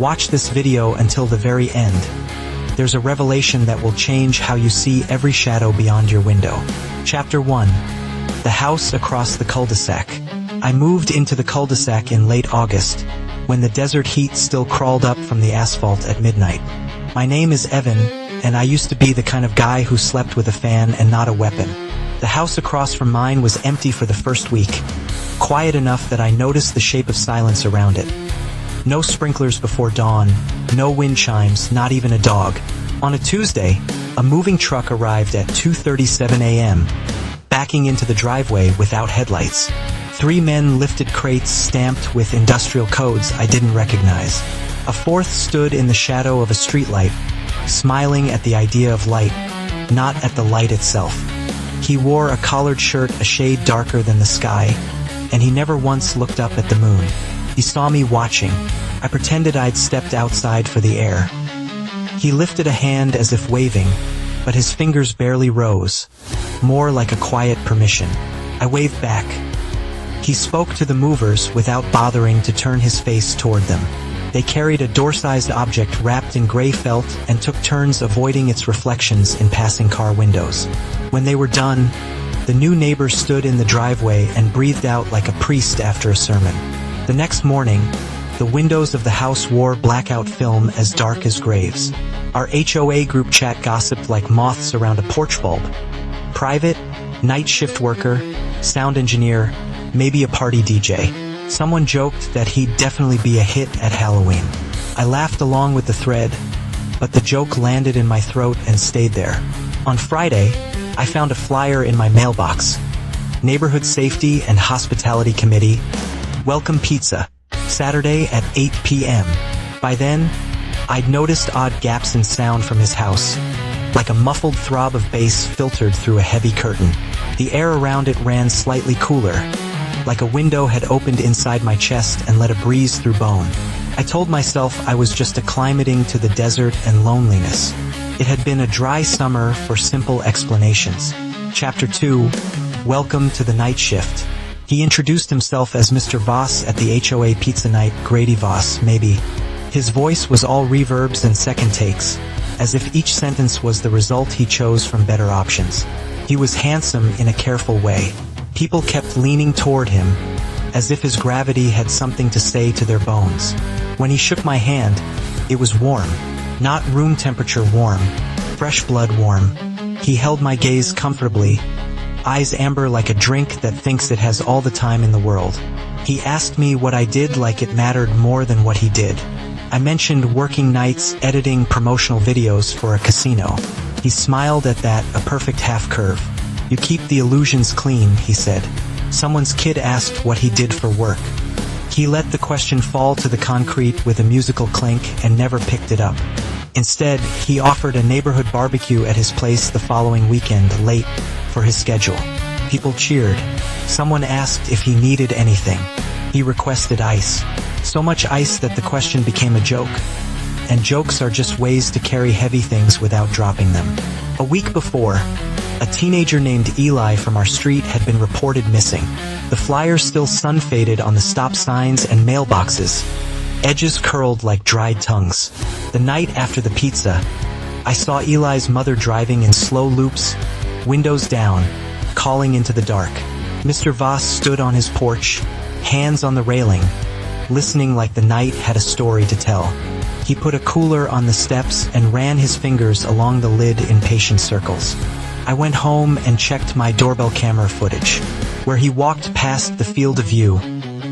Watch this video until the very end. There's a revelation that will change how you see every shadow beyond your window. Chapter 1. The house across the cul-de-sac. I moved into the cul-de-sac in late August, when the desert heat still crawled up from the asphalt at midnight. My name is Evan, and I used to be the kind of guy who slept with a fan and not a weapon. The house across from mine was empty for the first week, quiet enough that I noticed the shape of silence around it. No sprinklers before dawn, no wind chimes, not even a dog. On a Tuesday, a moving truck arrived at 2:37 a.m., backing into the driveway without headlights. 3 men lifted crates stamped with industrial codes I didn't recognize. A fourth stood in the shadow of a streetlight, smiling at the idea of light, not at the light itself. He wore a collared shirt a shade darker than the sky, and he never once looked up at the moon. He saw me watching. I pretended I'd stepped outside for the air. He lifted a hand as if waving, but his fingers barely rose, more like a quiet permission. I waved back. He spoke to the movers without bothering to turn his face toward them. They carried a door-sized object wrapped in gray felt and took turns avoiding its reflections in passing car windows. When they were done, the new neighbor stood in the driveway and breathed out like a priest after a sermon. The next morning, the windows of the house wore blackout film as dark as graves. Our HOA group chat gossiped like moths around a porch bulb. Private, night shift worker, sound engineer, maybe a party DJ. Someone joked that he'd definitely be a hit at Halloween. I laughed along with the thread, but the joke landed in my throat and stayed there. On Friday, I found a flyer in my mailbox. Neighborhood Safety and Hospitality Committee, Welcome Pizza, Saturday at 8 p.m. By then, I'd noticed odd gaps in sound from his house, like a muffled throb of bass filtered through a heavy curtain. The air around it ran slightly cooler, like a window had opened inside my chest and let a breeze through bone. I told myself I was just acclimating to the desert and loneliness. It had been a dry summer for simple explanations. Chapter 2. Welcome to the night shift. He introduced himself as Mr. Voss at the HOA pizza night, Grady Voss, maybe. His voice was all reverbs and second takes, as if each sentence was the result he chose from better options. He was handsome in a careful way. People kept leaning toward him, as if his gravity had something to say to their bones. When he shook my hand, it was warm. Not room temperature warm, fresh blood warm. He held my gaze comfortably, eyes amber like a drink that thinks it has all the time in the world. He asked me what I did like it mattered more than what he did. I mentioned working nights editing promotional videos for a casino. He smiled at that, a perfect half curve. You keep the illusions clean, he said. Someone's kid asked what he did for work. He let the question fall to the concrete with a musical clink and never picked it up. Instead, he offered a neighborhood barbecue at his place the following weekend, late for his schedule. People cheered. Someone asked if he needed anything. He requested ice. So much ice that the question became a joke. And jokes are just ways to carry heavy things without dropping them. A week before, a teenager named Eli from our street had been reported missing. The flyer still sun-faded on the stop signs and mailboxes, edges curled like dried tongues. The night after the pizza, I saw Eli's mother driving in slow loops, windows down, calling into the dark. Mr. Voss stood on his porch, hands on the railing, listening like the night had a story to tell. He put a cooler on the steps and ran his fingers along the lid in patient circles. I went home and checked my doorbell camera footage. Where he walked past the field of view,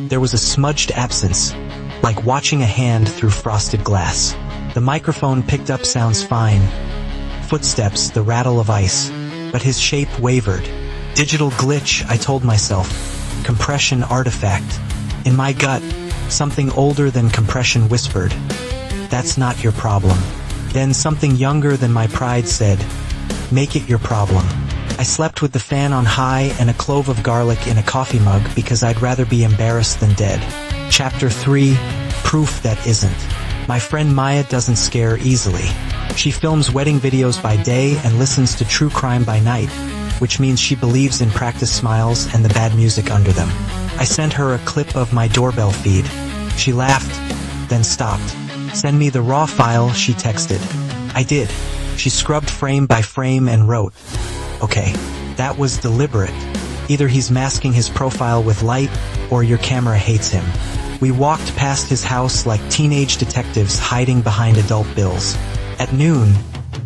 there was a smudged absence, like watching a hand through frosted glass. The microphone picked up sounds fine. Footsteps, the rattle of ice. But his shape wavered. Digital glitch, I told myself. Compression artifact. In my gut, something older than compression whispered, "That's not your problem." Then something younger than my pride said, "Make it your problem." I slept with the fan on high and a clove of garlic in a coffee mug because I'd rather be embarrassed than dead. Chapter 3. Proof that isn't. My friend Maya doesn't scare easily. She films wedding videos by day and listens to true crime by night, which means she believes in practice smiles and the bad music under them. I sent her a clip of my doorbell feed. She laughed, then stopped. "Send me the raw file," she texted. I did. She scrubbed frame by frame and wrote, "Okay, that was deliberate. Either he's masking his profile with light, or your camera hates him." We walked past his house like teenage detectives hiding behind adult bills. At noon,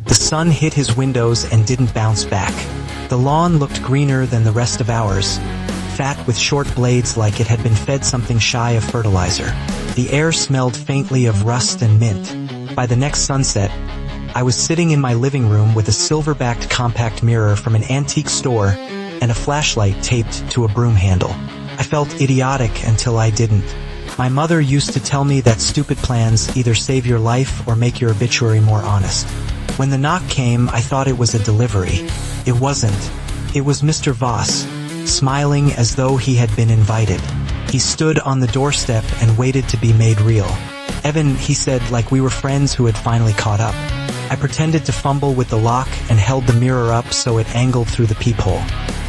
the sun hit his windows and didn't bounce back. The lawn looked greener than the rest of ours, fat with short blades like it had been fed something shy of fertilizer. The air smelled faintly of rust and mint. By the next sunset, I was sitting in my living room with a silver-backed compact mirror from an antique store and a flashlight taped to a broom handle. I felt idiotic until I didn't. My mother used to tell me that stupid plans either save your life or make your obituary more honest. When the knock came, I thought it was a delivery. It wasn't. It was Mr. Voss, smiling as though he had been invited. He stood on the doorstep and waited to be made real. "Evan," he said, like we were friends who had finally caught up. I pretended to fumble with the lock and held the mirror up so it angled through the peephole.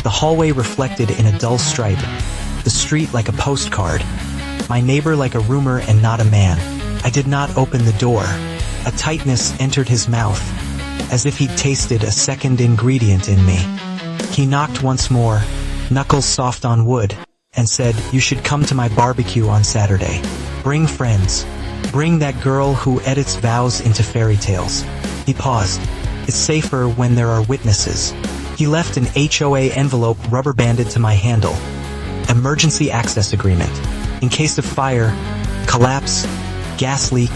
The hallway reflected in a dull stripe, the street like a postcard, my neighbor like a rumor and not a man. I did not open the door. A tightness entered his mouth, as if he'd tasted a second ingredient in me. He knocked once more, knuckles soft on wood, and said, "You should come to my barbecue on Saturday. Bring friends. Bring that girl who edits vows into fairy tales." He paused. "It's safer when there are witnesses." He left an HOA envelope rubber-banded to my handle. Emergency access agreement. In case of fire, collapse, gas leak,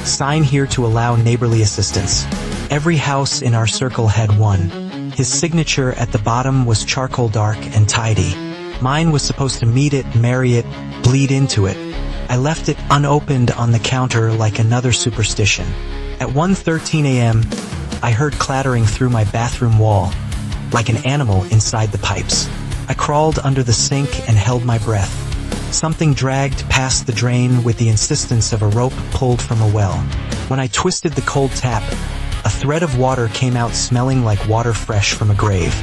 sign here to allow neighborly assistance. Every house in our circle had one. His signature at the bottom was charcoal dark and tidy. Mine was supposed to meet it, marry it, bleed into it. I left it unopened on the counter like another superstition. At 1:13 a.m., I heard clattering through my bathroom wall, like an animal inside the pipes. I crawled under the sink and held my breath. Something dragged past the drain with the insistence of a rope pulled from a well. When I twisted the cold tap, a thread of water came out smelling like water fresh from a grave.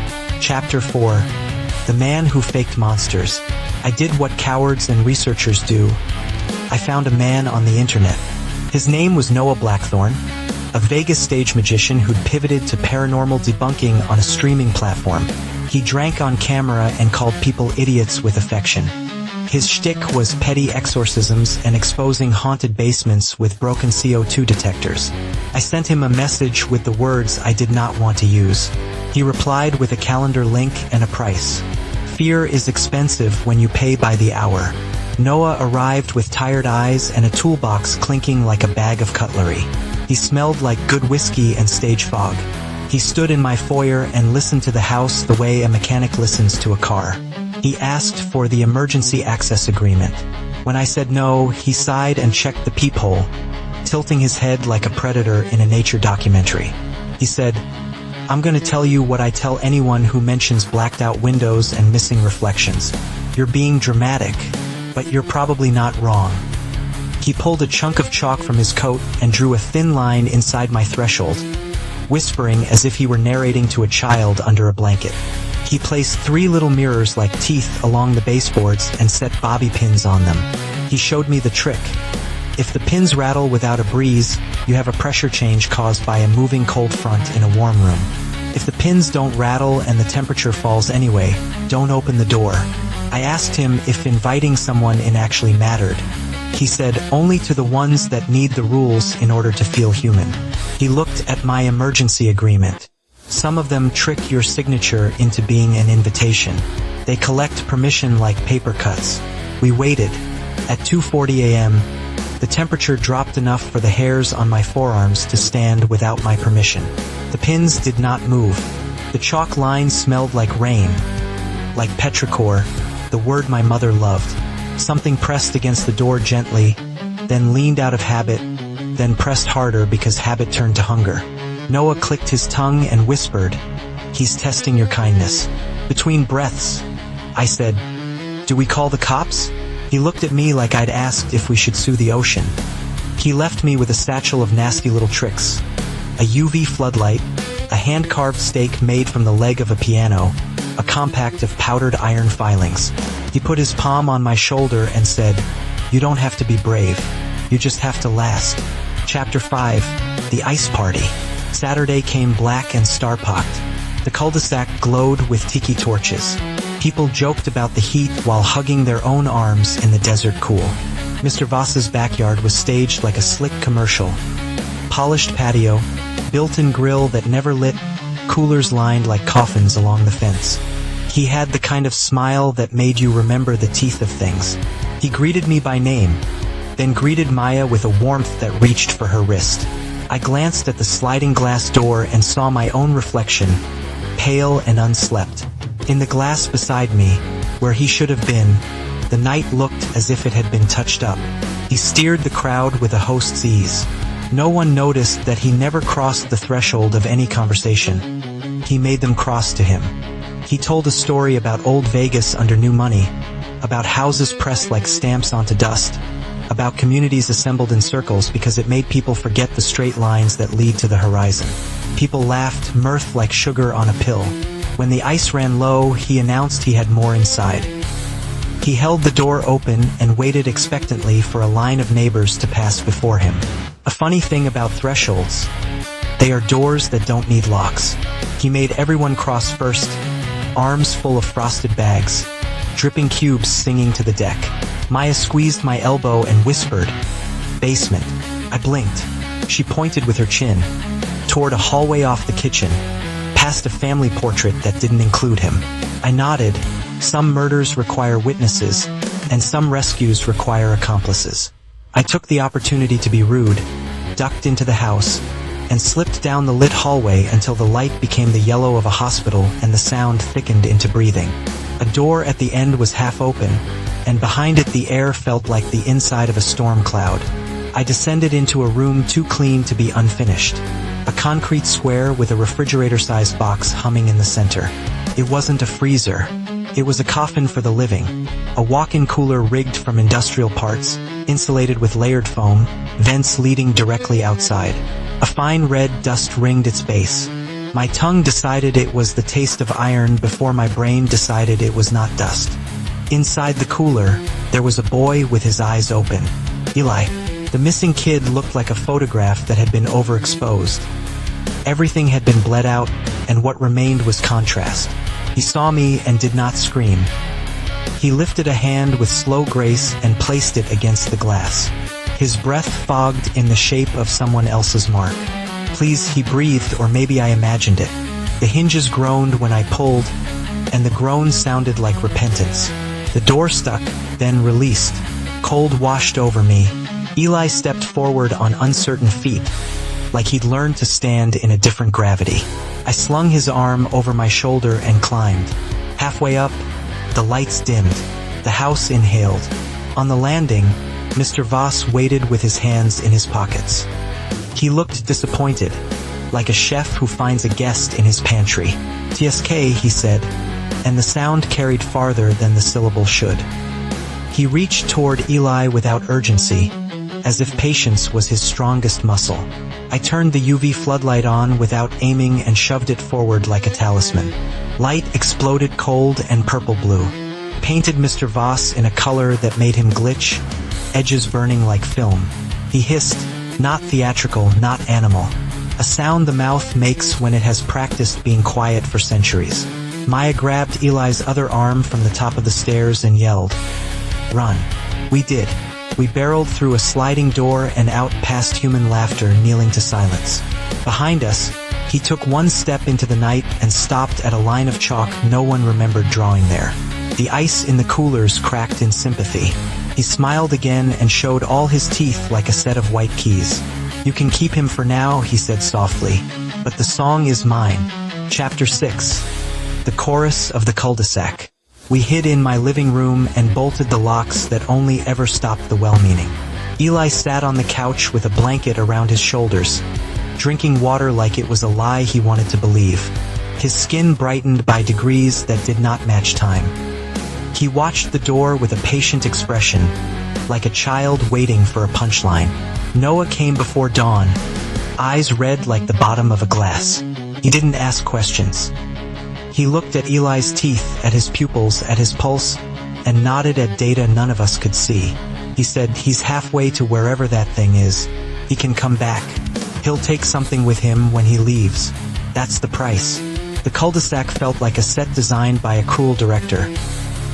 Chapter 4. The Man Who Faked Monsters. I did what cowards and researchers do. I found a man on the internet. His name was Noah Blackthorne, a Vegas stage magician who'd pivoted to paranormal debunking on a streaming platform. He drank on camera and called people idiots with affection. His shtick was petty exorcisms and exposing haunted basements with broken CO2 detectors. I sent him a message with the words I did not want to use. He replied with a calendar link and a price. Fear is expensive when you pay by the hour. Noah arrived with tired eyes and a toolbox clinking like a bag of cutlery. He smelled like good whiskey and stage fog. He stood in my foyer and listened to the house the way a mechanic listens to a car. He asked for the emergency access agreement. When I said no, he sighed and checked the peephole, tilting his head like a predator in a nature documentary. He said, "I'm going to tell you what I tell anyone who mentions blacked out windows and missing reflections. You're being dramatic, but you're probably not wrong." He pulled a chunk of chalk from his coat and drew a thin line inside my threshold, whispering as if he were narrating to a child under a blanket. He placed 3 little mirrors like teeth along the baseboards and set bobby pins on them. He showed me the trick. If the pins rattle without a breeze, you have a pressure change caused by a moving cold front in a warm room. If the pins don't rattle and the temperature falls anyway, don't open the door. I asked him if inviting someone in actually mattered. He said only to the ones that need the rules in order to feel human. He looked at my emergency agreement. Some of them trick your signature into being an invitation. They collect permission like paper cuts. We waited. At 2:40 a.m., the temperature dropped enough for the hairs on my forearms to stand without my permission. The pins did not move. The chalk lines smelled like rain, like petrichor, the word my mother loved. Something pressed against the door gently, then leaned out of habit, then pressed harder because habit turned to hunger. Noah clicked his tongue and whispered, "He's testing your kindness." Between breaths, I said, "Do we call the cops?" He looked at me like I'd asked if we should sue the ocean. He left me with a satchel of nasty little tricks. A UV floodlight, a hand-carved stake made from the leg of a piano, a compact of powdered iron filings. He put his palm on my shoulder and said, "You don't have to be brave. You just have to last." Chapter 5. The Ice Party. Saturday came black and star-pocked. The cul-de-sac glowed with tiki torches. People joked about the heat while hugging their own arms in the desert cool. Mr. Voss's backyard was staged like a slick commercial. Polished patio, built-in grill that never lit, coolers lined like coffins along the fence. He had the kind of smile that made you remember the teeth of things. He greeted me by name, then greeted Maya with a warmth that reached for her wrist. I glanced at the sliding glass door and saw my own reflection, pale and unslept. In the glass beside me, where he should have been, the night looked as if it had been touched up. He steered the crowd with a host's ease. No one noticed that he never crossed the threshold of any conversation. He made them cross to him. He told a story about old Vegas under new money, about houses pressed like stamps onto dust, about communities assembled in circles because it made people forget the straight lines that lead to the horizon. People laughed, mirth like sugar on a pill. When the ice ran low, he announced he had more inside. He held the door open and waited expectantly for a line of neighbors to pass before him. A funny thing about thresholds, they are doors that don't need locks. He made everyone cross first, arms full of frosted bags, dripping cubes singing to the deck. Maya squeezed my elbow and whispered, "Basement." I blinked. She pointed with her chin, toward a hallway off the kitchen, past a family portrait that didn't include him. I nodded. Some murders require witnesses, and some rescues require accomplices. I took the opportunity to be rude, ducked into the house, and slipped down the lit hallway until the light became the yellow of a hospital and the sound thickened into breathing. A door at the end was half open, and behind it the air felt like the inside of a storm cloud. I descended into a room too clean to be unfinished. A concrete square with a refrigerator-sized box humming in the center. It wasn't a freezer. It was a coffin for the living. A walk-in cooler rigged from industrial parts, insulated with layered foam, vents leading directly outside. A fine red dust ringed its base. My tongue decided it was the taste of iron before my brain decided it was not dust. Inside the cooler, there was a boy with his eyes open. Eli. The missing kid looked like a photograph that had been overexposed. Everything had been bled out, and what remained was contrast. He saw me and did not scream. He lifted a hand with slow grace and placed it against the glass. His breath fogged in the shape of someone else's mark. Please, he breathed, or maybe I imagined it. The hinges groaned when I pulled, and the groan sounded like repentance. The door stuck, then released. Cold washed over me. Eli stepped forward on uncertain feet, like he'd learned to stand in a different gravity. I slung his arm over my shoulder and climbed. Halfway up, the lights dimmed. The house inhaled. On the landing, Mr. Voss waited with his hands in his pockets. He looked disappointed, like a chef who finds a guest in his pantry. "TSK," he said, and the sound carried farther than the syllable should. He reached toward Eli without urgency, as if patience was his strongest muscle. I turned the UV floodlight on without aiming and shoved it forward like a talisman. Light exploded cold and purple-blue, painted Mr. Voss in a color that made him glitch, edges burning like film. He hissed, not theatrical, not animal. A sound the mouth makes when it has practiced being quiet for centuries. Maya grabbed Eli's other arm from the top of the stairs and yelled, "Run." We did. We barreled through a sliding door and out past human laughter, kneeling to silence. Behind us, he took one step into the night and stopped at a line of chalk no one remembered drawing there. The ice in the coolers cracked in sympathy. He smiled again and showed all his teeth like a set of white keys. "You can keep him for now," he said softly, "but the song is mine." Chapter 6. The Chorus of the Cul-de-sac. We hid in my living room and bolted the locks that only ever stopped the well-meaning. Eli sat on the couch with a blanket around his shoulders, drinking water like it was a lie he wanted to believe. His skin brightened by degrees that did not match time. He watched the door with a patient expression, like a child waiting for a punchline. Noah came before dawn, eyes red like the bottom of a glass. He didn't ask questions. He looked at Eli's teeth, at his pupils, at his pulse, and nodded at data none of us could see. He said, "He's halfway to wherever that thing is. He can come back. He'll take something with him when he leaves. That's the price. The cul-de-sac felt like a set designed by a cruel director.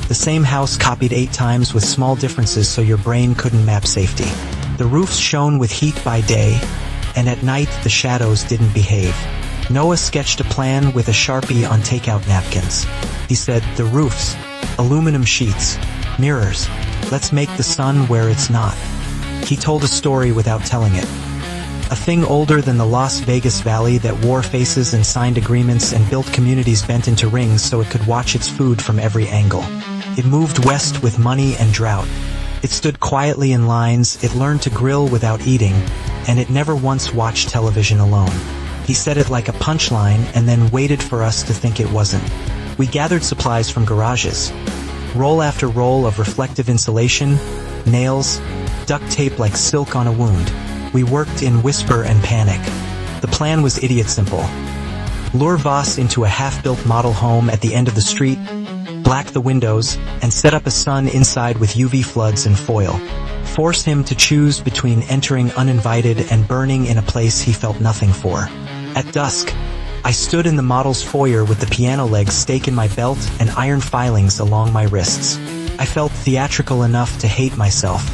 The same house copied 8 times with small differences so your brain couldn't map safety. The roofs shone with heat by day, and at night the shadows didn't behave. Noah sketched a plan with a Sharpie on takeout napkins. He said, the roofs, aluminum sheets, mirrors, let's make the sun where it's not. He told a story without telling it. A thing older than the Las Vegas Valley that wore faces and signed agreements and built communities bent into rings so it could watch its food from every angle. It moved west with money and drought. It stood quietly in lines, it learned to grill without eating, and it never once watched television alone. He said it like a punchline and then waited for us to think it wasn't. We gathered supplies from garages. Roll after roll of reflective insulation, nails, duct tape like silk on a wound. We worked in whisper and panic. The plan was idiot simple. Lure Voss into a half-built model home at the end of the street, black the windows, and set up a sun inside with UV floods and foil. Force him to choose between entering uninvited and burning in a place he felt nothing for. At dusk, I stood in the model's foyer with the piano leg stake in my belt and iron filings along my wrists. I felt theatrical enough to hate myself.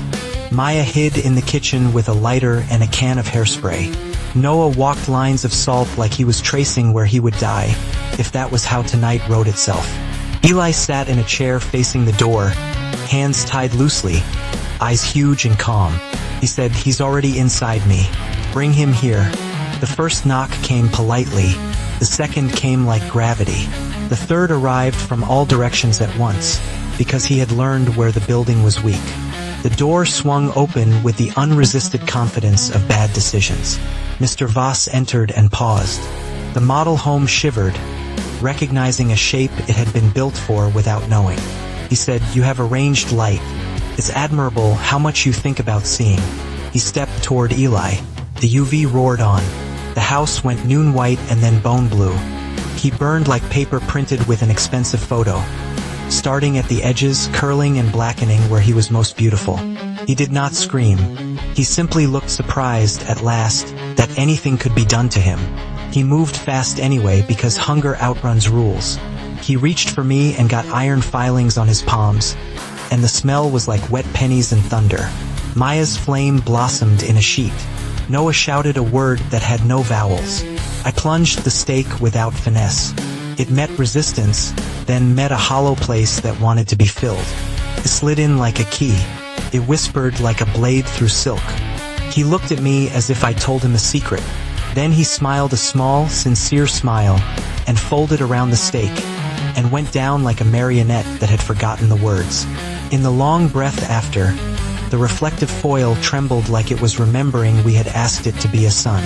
Maya hid in the kitchen with a lighter and a can of hairspray. Noah walked lines of salt like he was tracing where he would die, if that was how tonight wrote itself. Eli sat in a chair facing the door, hands tied loosely, eyes huge and calm. He said, he's already inside me. Bring him here. The first knock came politely. The second came like gravity. The third arrived from all directions at once, because he had learned where the building was weak. The door swung open with the unresisted confidence of bad decisions. Mr. Voss entered and paused. The model home shivered, recognizing a shape it had been built for without knowing. He said, you have arranged light. It's admirable how much you think about seeing. He stepped toward Eli. The UV roared on. The house went noon white and then bone blue. He burned like paper printed with an expensive photo, starting at the edges, curling and blackening where he was most beautiful. He did not scream. He simply looked surprised at last that anything could be done to him. He moved fast anyway because hunger outruns rules. He reached for me and got iron filings on his palms, and the smell was like wet pennies and thunder. Maya's flame blossomed in a sheet. Noah shouted a word that had no vowels. I plunged the stake without finesse. It met resistance, then met a hollow place that wanted to be filled. It slid in like a key. It whispered like a blade through silk. He looked at me as if I told him a secret. Then he smiled a small, sincere smile, and folded around the stake, and went down like a marionette that had forgotten the words. In the long breath after, the reflective foil trembled like it was remembering we had asked it to be a sun.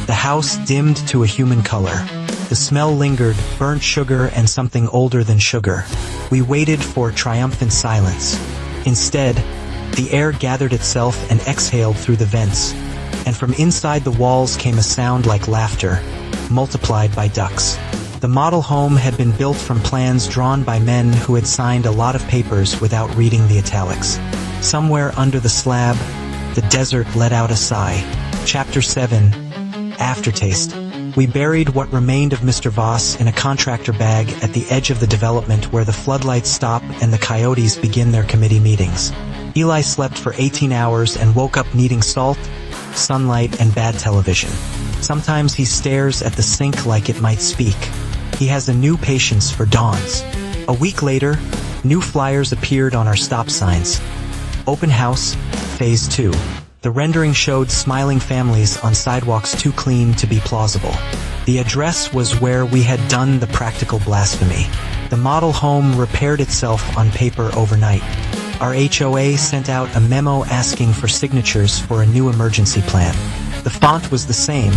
The house dimmed to a human color. The smell lingered, burnt sugar and something older than sugar. We waited for triumphant silence. Instead, the air gathered itself and exhaled through the vents, and from inside the walls came a sound like laughter, multiplied by ducks. The model home had been built from plans drawn by men who had signed a lot of papers without reading the italics. Somewhere under the slab, the desert let out a sigh. Chapter 7. Aftertaste. We buried what remained of Mr. Voss in a contractor bag at the edge of the development where the floodlights stop and the coyotes begin their committee meetings. Eli slept for 18 hours and woke up needing salt, sunlight, and bad television. Sometimes he stares at the sink like it might speak. He has a new patience for dawns. A week later, new flyers appeared on our stop signs. Open House, Phase 2. The rendering showed smiling families on sidewalks too clean to be plausible. The address was where we had done the practical blasphemy. The model home repaired itself on paper overnight. Our HOA sent out a memo asking for signatures for a new emergency plan. The font was the same,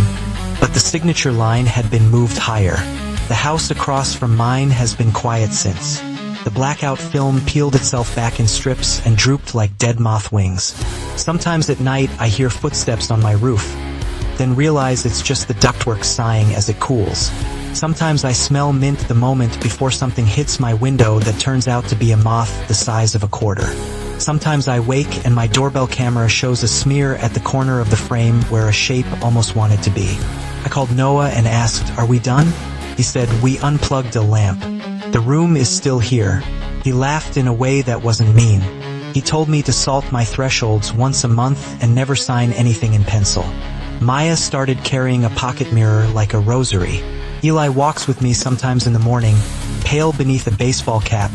but the signature line had been moved higher. The house across from mine has been quiet since. The blackout film peeled itself back in strips and drooped like dead moth wings. Sometimes at night I hear footsteps on my roof, then realize it's just the ductwork sighing as it cools. Sometimes I smell mint the moment before something hits my window that turns out to be a moth the size of a quarter. Sometimes I wake and my doorbell camera shows a smear at the corner of the frame where a shape almost wanted to be. I called Noah and asked, "Are we done?" He said, "We unplugged a lamp. The room is still here." He laughed in a way that wasn't mean. He told me to salt my thresholds once a month and never sign anything in pencil. Maya started carrying a pocket mirror like a rosary. Eli walks with me sometimes in the morning, pale beneath a baseball cap,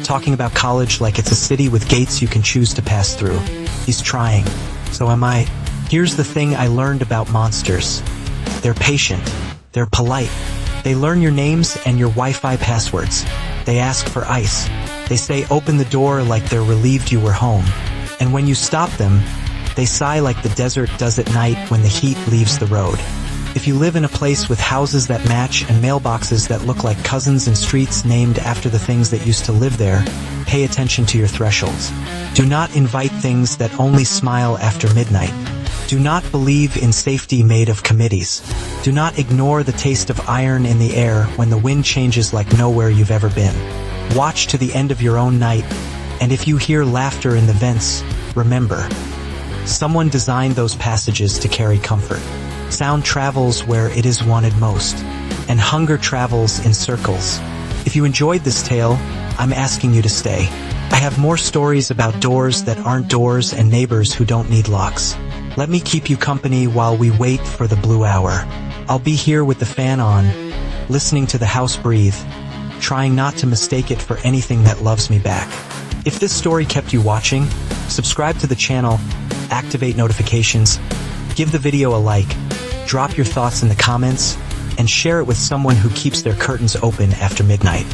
talking about college like it's a city with gates you can choose to pass through. He's trying. So am I. Here's the thing I learned about monsters. They're patient. They're polite. They learn your names and your Wi-Fi passwords. They ask for ice. They say open the door like they're relieved you were home. And when you stop them, they sigh like the desert does at night when the heat leaves the road. If you live in a place with houses that match and mailboxes that look like cousins and streets named after the things that used to live there, pay attention to your thresholds. Do not invite things that only smile after midnight. Do not believe in safety made of committees. Do not ignore the taste of iron in the air when the wind changes like nowhere you've ever been. Watch to the end of your own night, and if you hear laughter in the vents, remember, someone designed those passages to carry comfort. Sound travels where it is wanted most, and hunger travels in circles. If you enjoyed this tale, I'm asking you to stay. I have more stories about doors that aren't doors and neighbors who don't need locks. Let me keep you company while we wait for the blue hour. I'll be here with the fan on, listening to the house breathe, trying not to mistake it for anything that loves me back. If this story kept you watching, subscribe to the channel, activate notifications, give the video a like, drop your thoughts in the comments, and share it with someone who keeps their curtains open after midnight.